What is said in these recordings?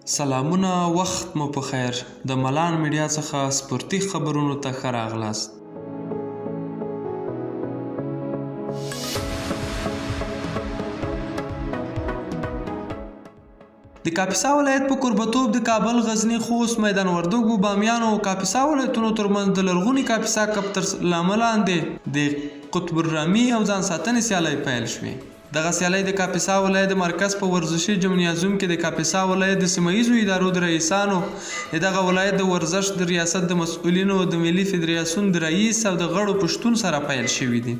سلامونه وخت مو په خیر د ملان میډیا څخه سپورتي خبرونو ته ښه راغلاست. د کاپیسا ولایت په کوربتوب د کابل، غزني، خوست، میدان وردګو، بامیان او کاپیسا ولایتونو ترمنځ د لرغوني کاپیسا کپ تر نامه لاندې د قطب الرمي او ځان ساتنې سیالۍ پیل شوې. دغه سیالۍ د کاپیسا ولایت د مرکز په ورزشي جمنازیوم کې د کاپیسا ولایت د سیمه ییزو ادارو د رئیسانو، د دغه ولایت د ورزش د ریاست د مسؤلینو، د ملي فدراسیون د رئیس او د غړو په شتون سره پیل شوي دي.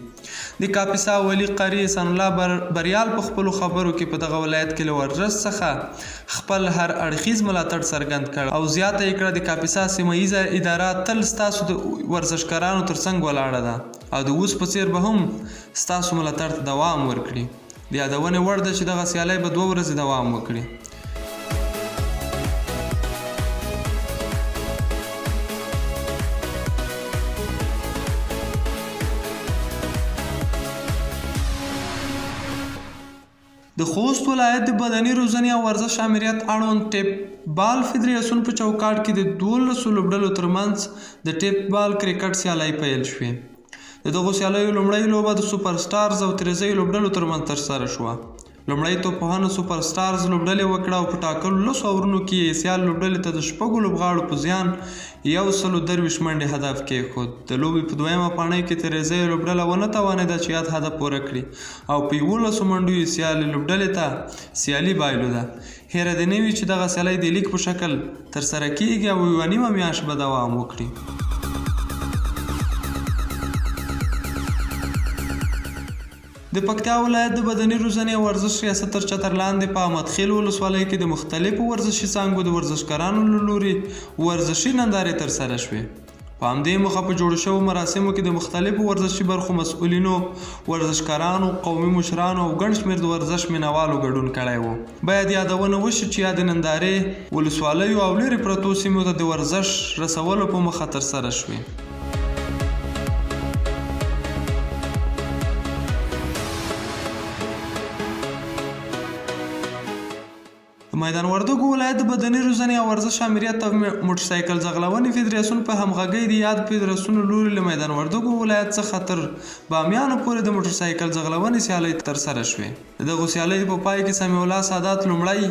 د کاپیسا ولي قاري احسان الله بریال په خپلو خبرو کې په دغه ولایت کې له ورزش څخه خپل هر اړخیز ملاتړ څرګند کړ او زیاته یې کړه د کاپیسا سیمه ییزه اداره تل ستاسو د ورزشکارانو ترڅنګ ولاړه ده او د اوس په څیر به هم ستاسو ملاتړ ته دوام ورکړي. د یادونې وړ ده چې دغه سیالۍ به 2 ورځې دوام وکړي. د خوست ولایت د بدني روزنې او ورزش امریت اړوند ټیپ بال فدراسیون په چوکاټ کې د 12 لوبډلو ترمنځ د ټیپ بال کرکټ سیالۍ پیل شوې. د دغو سیالیو لومړۍ لوبه د سوپر سټارز او تریزۍ لوبډلو ترمنځ ترسره شوه. لومړۍ توپوهانو سوپر سټارز لوبډلې وکړه او په ټاکلو 10 اورونو کې یې سیال لوبډلې ته د 6 لوبغاړو په زیان 123 منډې هدف کېښود. د لوبې په 2مه پاڼۍ کې تریزۍ لوبډله ونه توانېده چې یاد هدف پوره کړي او په 11 منډو یې سیالې لوبډلې ته سیالي بایلوده. هیره دې نه وي چې دغه سیالۍ د لیګ په شکل ترسره کېږي او 1.5 میاشت به دوام وکړي. د پکتیا ولایت د بدني روزنې او ورزش ریاست تر چتر لاندې په احمد خیل ولسوالۍ کې د مختلفو ورزشي څانګو د ورزشکارانو له لوري ورزشي نندارې ترسره شوې. په همدې موخه په جوړو شوو مراسمو کې د مختلفو ورزشي برخو مسؤلینو، ورزشکارانو، قومي مشرانو او ګڼ شمېر د ورزش مینوالو ګډون کړی و. باید یادونه وشي چې یادې نندارې ولسوالیو او لرې پرتو سیمو ته د ورزش رسولو په موخه ترسره شوې. د میدان وردګو ولایت د بدني روزنې او ورزش امریت او موټرسایکل ځغلونې فدراسیون په همغږۍ د یاد فدراسیون لوري له میدان وردګو ولایت څخه تر بامیانو پورې د موټرسایکل ځغلونې سیالۍ ترسره شوې. د دغو سیالیو په پای کې سمیع الله سادات لومړی،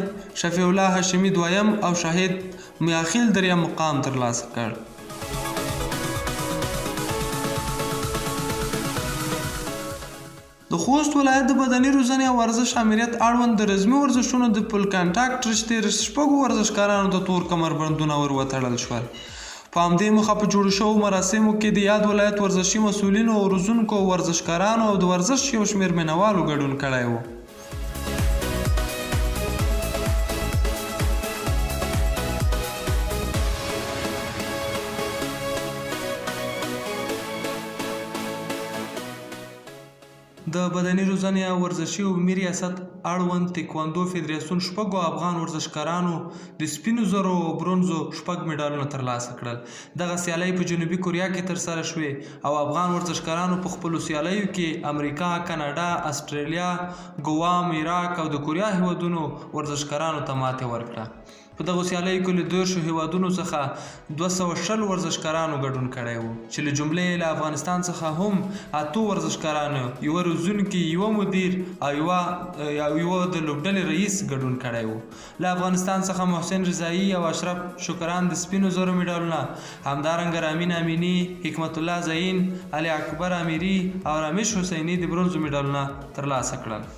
شفیع الله هاشمي 2یم او شاهد میاخیل 3یم مقام ترلاسه کړ. د خوست ولایت د بدني روزنې او ورزش امریت اړوند د رزمي ورزشونو د پل کانټاکټ رشتې 6 ورزشکارانو د تور کمربندونه ور وتړل شول. په همدې موخه په جوړو شوو مراسمو کې د یاد ولایت ورزشي مسؤلینو او روزونکو، ورزشکارانو او د ورزش یو شمېر مینوالو ګډون کړی و. د بدني روزنې او ورزشي عمومي ریاست اړوند تکواندو فدراسیون 6 افغان ورزشکارانو د سپینو زرو او برونزو 6 مډالونه ترلاسه کړل. دغه سیالۍ په جنوبي کوریا کې ترسره شوې او افغان ورزشکارانو په خپلو سیالیو کې امریکا، کاناډا، استرالیا، ګوام، عراق او د کوریا هیوادونو ورزشکارانو ته ماتې ورکړه. په دغو سیالیو کې له 10 هیوادونو څخه 260 ورزشکارانو ګډون کړی و چې له جملې له افغانستان څخه هم 8 ورزشکارانو، یوه روزونکي، یوه مدیر او یوه د لوبډلې رئیس ګډون کړی و. له افغانستان څخه محسن رضایي او اشرف شکران د سپینو زرو مډالونه، همدارنګه رامین امینی، حکمت الله زین، علي اکبر امیری او رامیش حسیني د برونزو مډالونه ترلاسه کړل.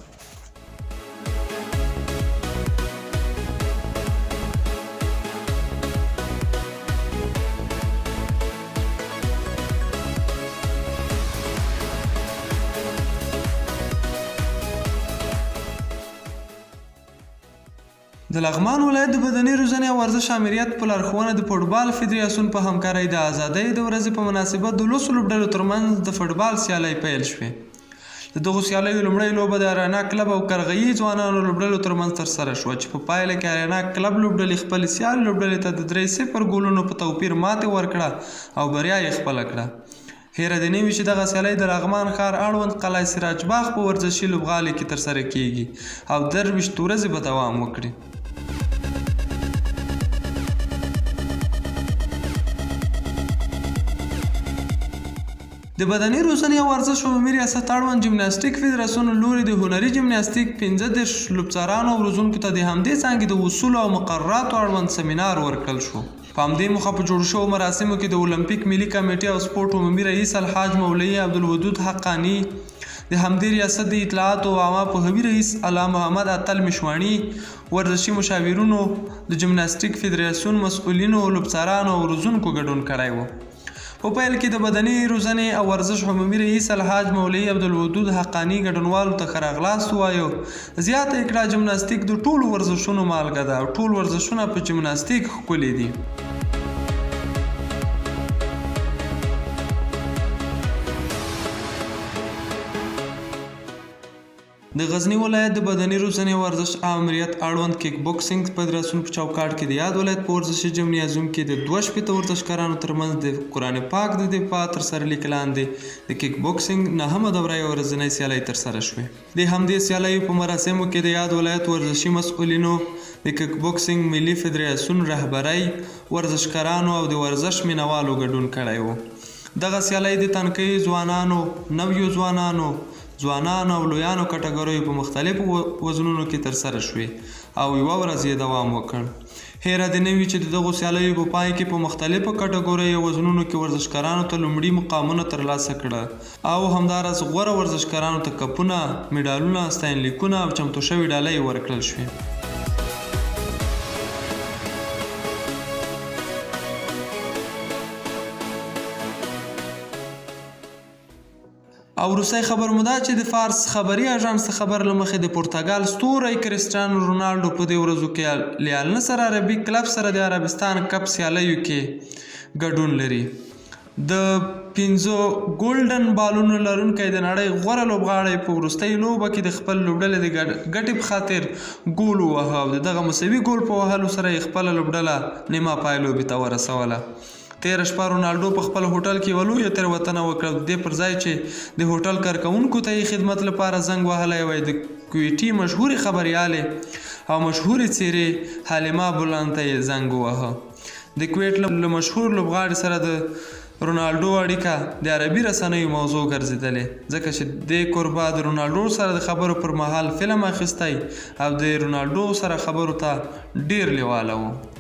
د لغمان ولایت د بدني روزنې او ورزش امریت په لارښوونه د فوټبال فدراسیون په همکارۍ د ازادۍ د ورځې په مناسبت د 10 لوبډلو ترمنځ د فوټبال سیالۍ پیل شوې. د دغو سیالیو لومړۍ لوبه د اریانا کلب او کرغیي ځوانانو لوبډلو ترمنځ ترسره شوه چې په پایله کې اریانا کلب لوبډلې خپلې سیال لوبډلې ته د 3-0 ګولونو په توپیر ماتې ورکړه او بریا یې خپله کړه. هیره دې نه وي چې دغه سیالۍ د لغمان ښار اړوند قلعه سراج باغ په ورزشي لوبغالي کې ترسره کیږي او 23 ورځې به دوام وکړي. د بدني روزنې او ورزش عمومي ریاست اړوند جمناستیک فدراسیون له لوري د هنري جمناستیک 15 لوبڅارانو او روزونکو ته د همدې څانګې د اصولو او مقرراتو اړوند سیمینار ورکړل شو. په همدې موخه په جوړ شوو مراسمو کې د اولمپیک ملي کمیټې او سپورټ عمومي رئیس الحاج مولوي عبدالودود حقانی، د همدې ریاست د اطلاعات او عامه پوهاوي رئیس الله محمد اتل مشواڼي، ورزشي مشاورینو، د جمناستیک فدراسیون مسؤلینو، لوبڅارانو او روزونکو ګډون کړی و. په پیل کې د بدني روزنې او ورزش عمومي رئیس الحاج مولوي عبدالودود حقانی ګډونوالو ته ښه راغلاست ووایه. زیاته یې کړه جمناستیک د ټولو ورزشونو مالګه ده او ټول ورزشونه په جمناستیک ښکلي دي. د غزني ولایت د بدني روزنې او ورزش امریت اړوند کیک بوکسینګ فدراسیون په چوکاټ کې د یاد ولایت په ورزشي جمنازیوم کې د 2 ورزشکارانو ترمنځ د قرآن پاک د دفاع تر سرلیک لاندې د کیک بوکسینګ 9مه دوره یوه ورځنۍ سیالۍ ترسره شوې. د همدې سیالیو په مراسمو کې د یاد ولایت ورزشي مسؤلینو، د کیک بوکسینګ ملي فدراسیون رهبرۍ، ورزشکارانو او د ورزش مینوالو ګډون کړی و. دغه سیالۍ د تنکۍ ځوانانو، نویو ځوانانو او لویانو کټګوریو په مختلفو وزنونو کې ترسره شوې او یوه ورځ یې دوام وکړ. هیره دې نه وي چې د دغو سیالیو په پای کې په مختلفو کټګوریو وزنونو کې ورزشکارانو ته لومړي مقامونه ترلاسه کړه او همداراز غوره ورزشکارانو ته کپونه، میډالونه، ستاینلیکونه او چمتو شوې ډالۍ ورکړل شوې. او وروستی خبر مو دا چې د فارس خبري اژانس خبر له مخې د پرتګال ستوری کرسټیانو رونالډو په دې ورځو کې لیال نصر عربي کلب سره د عربستان کپ سیالیو کې ګډون لري. د 5 ګولډن بالونو لرونکی د نړۍ غوره لوبغاړی په وروستۍ لوبه کې د خپل لوبډلې د ګټې په خاطر ګول ووهه او د دغه مساوي ګول په وهلو سره یې خپله لوبډله نیمه پای لوبې ته ورسوله. تېره شپه رونالډو په خپل هوټل کې یوه لویه تېروتنه وکړه، د دې پر ځای چې د هوټل کارکوونکو ته یې خدمت لپاره زنګ وهلی وای، د کویټي مشهورې خبریالې او مشهورې څیرې حلیمه بولان ته یې زنګ ووهه. د کویټ له مشهور لوبغاړي سره د رونالډو اړیکه د عربي رسنیو موضوع ګرځېدلې، ځکه چې دې کوربه د رونالډو سره د خبرو پر مهال فلم اخیستی او د رونالډو سره خبرو ته ډیر لیواله و.